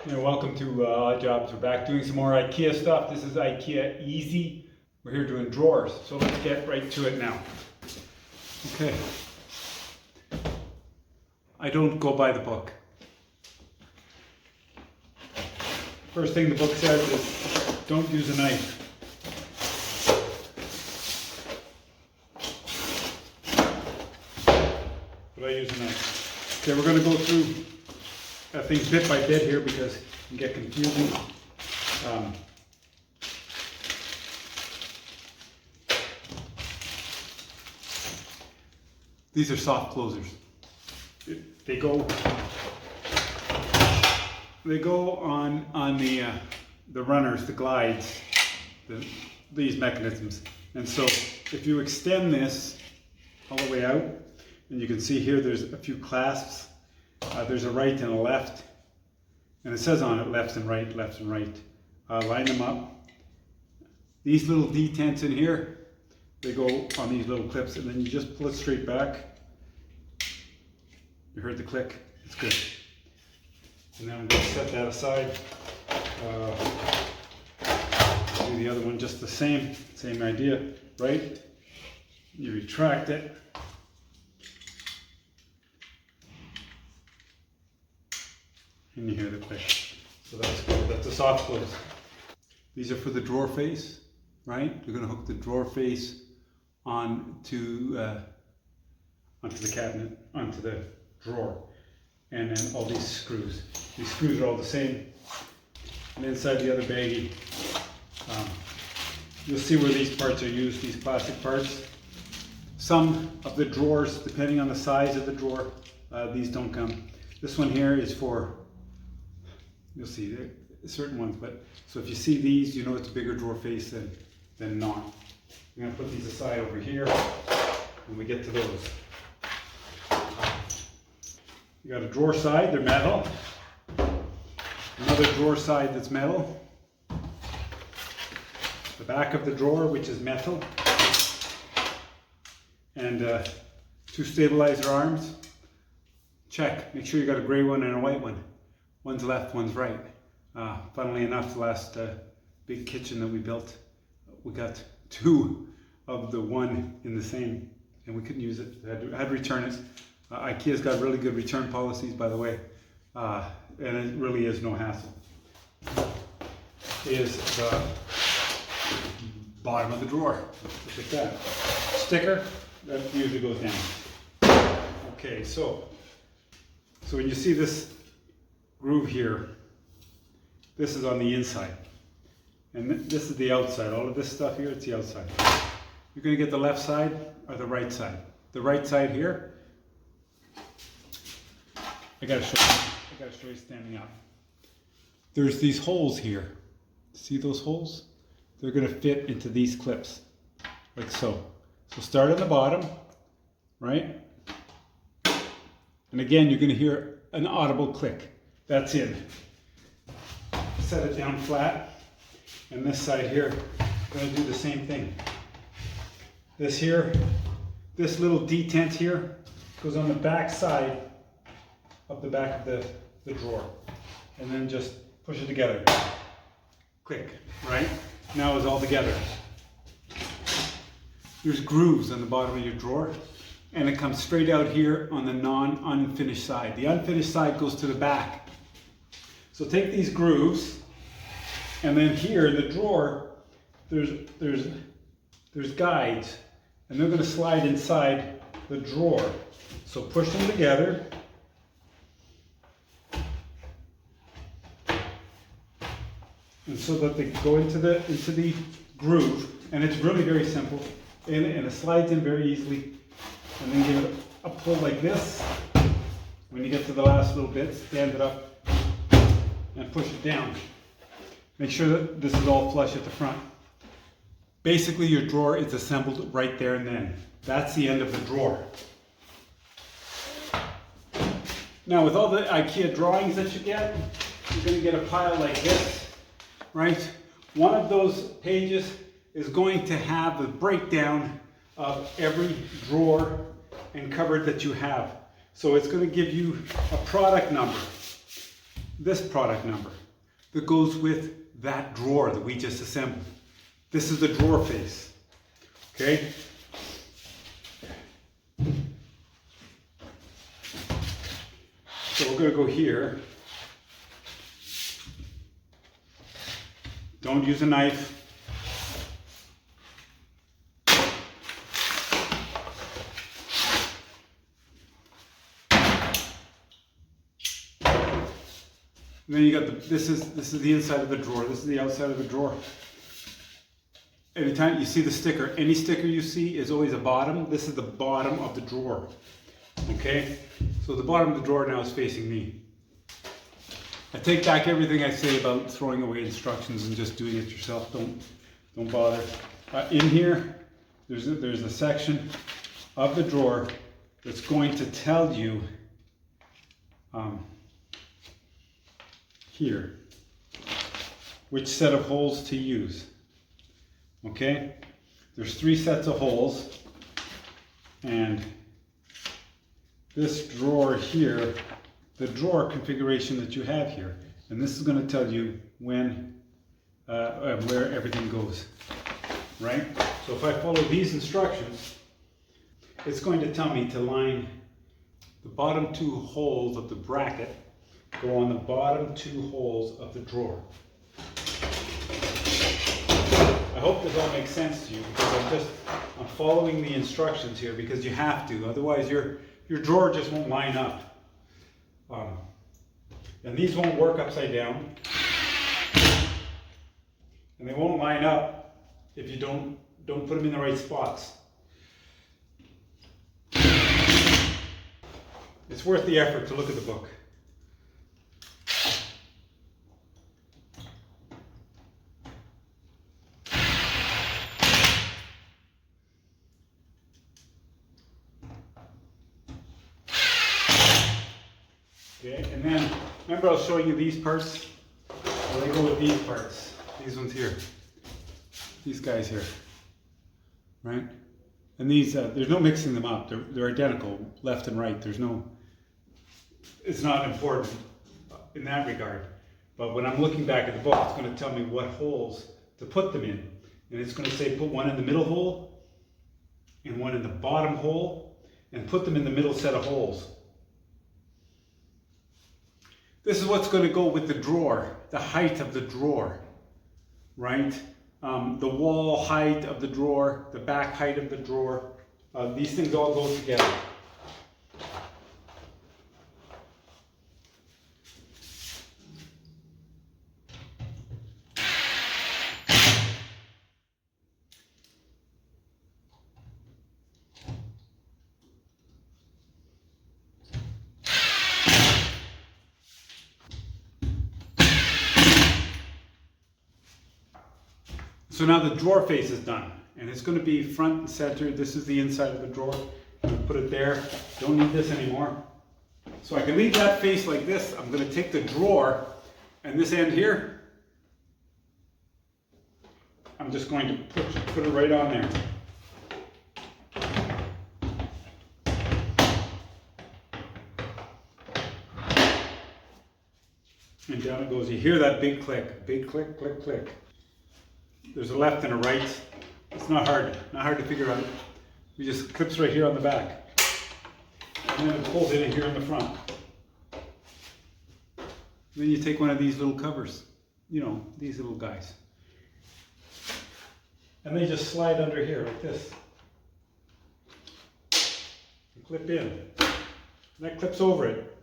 Welcome to Odd Jobs. We're back doing some more Ikea stuff. This is Ikea Easy. We're here doing drawers, so let's get right to it now. Okay. I don't go by the book. First thing the book says is don't use a knife. But I use a knife. Okay, we're going to go through things bit by bit here because it can get confusing. These are soft closers. They go on the runners, the glides, these mechanisms. And so if you extend this all the way out, and you can see here there's a few clasps. There's a right and a left, and it says on it left and right, left and right. Line them up. These little detents in here, they go on these little clips, and then you just pull it straight back. You heard the click, it's good. And then I'm going to set that aside. Do the other one just the same idea, right? You retract it. And you hear the click. So that's good. That's a soft close. These are for the drawer face, right? You're going to hook the drawer face onto the cabinet, onto the drawer. And then all these screws. These screws are all the same. And inside the other baggie, you'll see where these parts are used, these plastic parts. Some of the drawers, depending on the size of the drawer, these don't come. This one here is for, you'll see there certain ones, but so if you see these, you know it's a bigger drawer face than not. I'm going to put these aside over here when we get to those. You got a drawer side, they're metal. Another drawer side that's metal. The back of the drawer, which is metal. And two stabilizer arms. Check. Make sure you got a gray one and a white one. One's left, one's right. Funnily enough, the last big kitchen that we built, we got two of the one in the same, and we couldn't use it. I had to return it. Ikea's got really good return policies, by the way, and it really is no hassle. Is the bottom of the drawer. Look at that. Sticker, that usually goes down. Okay, so when you see this groove here, this is on the inside, and this is the outside. All of this stuff here, it's the outside. You're going to get the left side or the right side. The right side here, I gotta show you standing up. There's these holes here. See those holes? They're going to fit into these clips, like so. So start on the bottom, right? And again, you're going to hear an audible click. That's in. Set it down flat, and this side here, I'm going to do the same thing. This here, this little detent here goes on the back side of the back of the drawer, and then just push it together. Click, right? Now it's all together. There's grooves on the bottom of your drawer, and it comes straight out here on the non-unfinished side. The unfinished side goes to the back. So take these grooves, and then here in the drawer, there's guides, and they're going to slide inside the drawer. So push them together. And so that they go into the groove, and it's really very simple, and it slides in very easily. And then give it a pull like this. When you get to the last little bit, stand it up and push it down. Make sure that this is all flush at the front. Basically, your drawer is assembled right there and then. That's the end of the drawer. Now, with all the Ikea drawings that you get, you're going to get a pile like this, right? One of those pages is going to have the breakdown of every drawer and cupboard that you have. So it's going to give you a product number. this product number that goes with that drawer that we just assembled. This is the drawer face, okay? So we're going to go here. Don't use a knife. And then you got this is the inside of the drawer. This is the outside of the drawer. Anytime you see the sticker, any sticker you see is always a bottom. This is the bottom of the drawer. Okay? So the bottom of the drawer now is facing me. I take back everything I say about throwing away instructions and just doing it yourself. Don't bother. In here, there's a section of the drawer that's going to tell you here which set of holes to use. Okay? There's 3 sets of holes, and this drawer here, the drawer configuration that you have here, and this is going to tell you when where everything goes, right? So if I follow these instructions, it's going to tell me to line the bottom 2 holes of the bracket go on the bottom 2 holes of the drawer. I hope this all makes sense to you, because I'm following the instructions here because you have to, otherwise your drawer just won't line up. And these won't work upside down, and they won't line up if you don't put them in the right spots. It's worth the effort to look at the book. Okay, and then remember I was showing you these parts? Well, they go with these parts. These ones here. These guys here. Right? And these, there's no mixing them up. They're identical, left and right. It's not important in that regard. But when I'm looking back at the book, it's going to tell me what holes to put them in. And it's going to say put one in the middle hole and one in the bottom hole, and put them in the middle set of holes. This is what's going to go with the drawer, the height of the drawer, right? The wall height of the drawer, the back height of the drawer. These things all go together. So now the drawer face is done, and it's going to be front and center. This is the inside of the drawer. I'm going to put it there. Don't need this anymore. So I can leave that face like this. I'm going to take the drawer and this end here. I'm just going to put it right on there. And down it goes. You hear that big click, click, click. There's a left and a right. It's not hard to figure out. It just clips right here on the back. And then it pulls in here in the front. Then you take one of these little covers, you know, these little guys. And they just slide under here like this. And clip in. And that clips over it.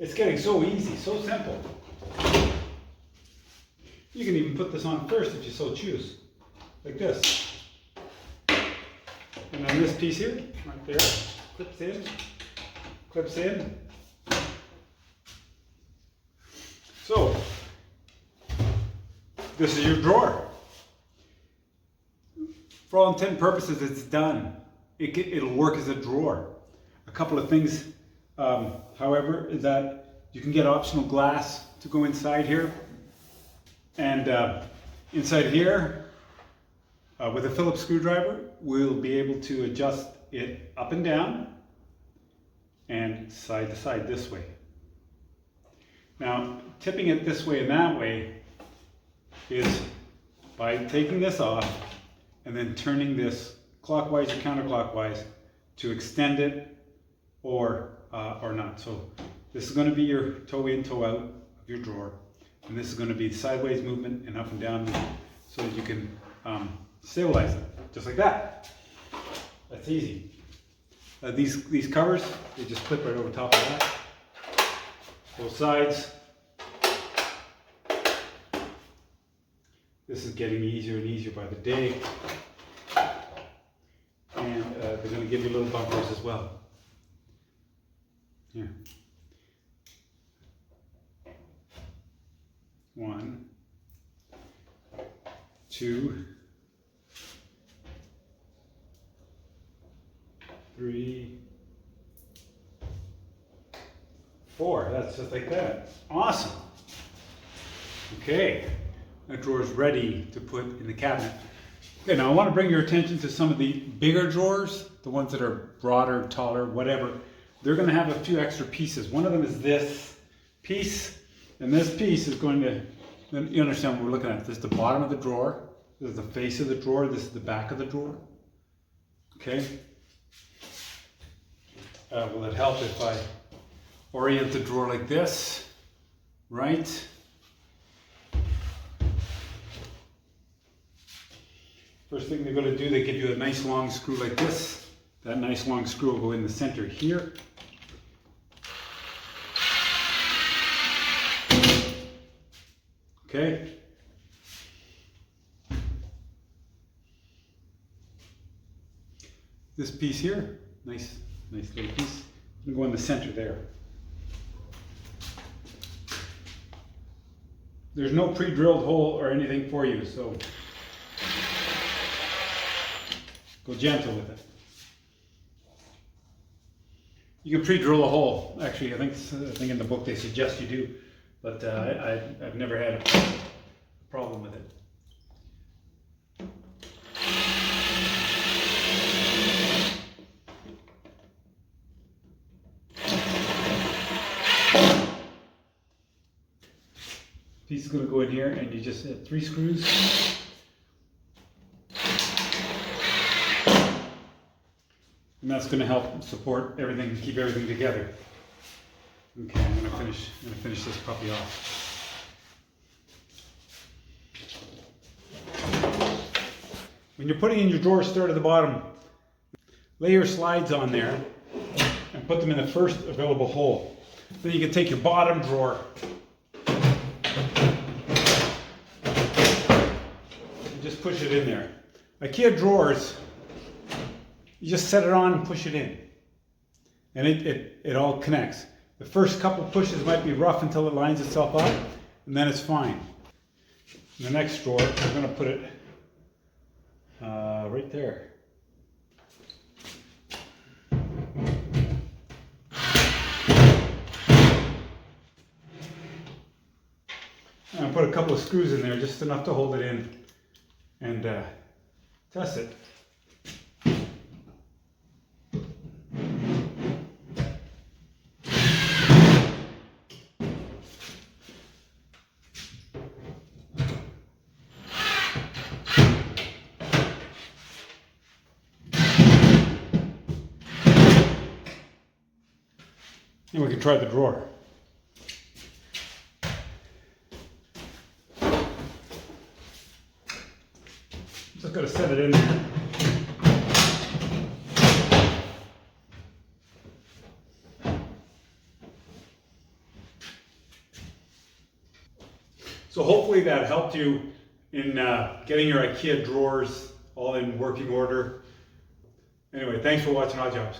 It's getting so easy, so simple. You can even put this on first if you so choose, like this. And then this piece here, right there, clips in. So, this is your drawer. For all intent and purposes, it's done. It'll work as a drawer. A couple of things, however, is that you can get optional glass to go inside here. And inside here, with a Phillips screwdriver, we'll be able to adjust it up and down and side to side this way. Now, tipping it this way and that way is by taking this off and then turning this clockwise or counterclockwise to extend it or not. So this is going to be your toe in, toe out of your drawer. And this is going to be sideways movement and up and down so that you can stabilize it, just like that. That's easy. These covers, they just clip right over top of that. Both sides. This is getting easier and easier by the day. And they're going to give you little bumpers as well. Here. 1, 2, 3, 4. That's just like that. Awesome. Okay, that drawer is ready to put in the cabinet. Okay, now I want to bring your attention to some of the bigger drawers, the ones that are broader, taller, whatever. They're going to have a few extra pieces. One of them is this piece, and this piece is going to, you understand what we're looking at. This is the bottom of the drawer, this is the face of the drawer, this is the back of the drawer. Okay? Will it help if I orient the drawer like this, right? First thing they're going to do, they give you a nice long screw like this. That nice long screw will go in the center here. Okay. This piece here, nice little piece, will go in the center there. There's no pre-drilled hole or anything for you, so go gentle with it. You can pre-drill a hole. Actually, I think in the book they suggest you do, but I've never had a problem with it. Piece is going to go in here, and you just hit 3 screws. And that's going to help support everything, keep everything together. Okay, I'm going to finish this puppy off. When you're putting in your drawers, start at the bottom. Lay your slides on there and put them in the first available hole. Then you can take your bottom drawer and just push it in there. Ikea drawers, you just set it on and push it in. And it all connects. The first couple pushes might be rough until it lines itself up, and then it's fine. In the next drawer, we're going to put it right there. I'm going to put a couple of screws in there, just enough to hold it in, and test it. And we can try the drawer. Just got to set it in there. So hopefully that helped you in getting your IKEA drawers all in working order. Anyway, thanks for watching Odd Jobs.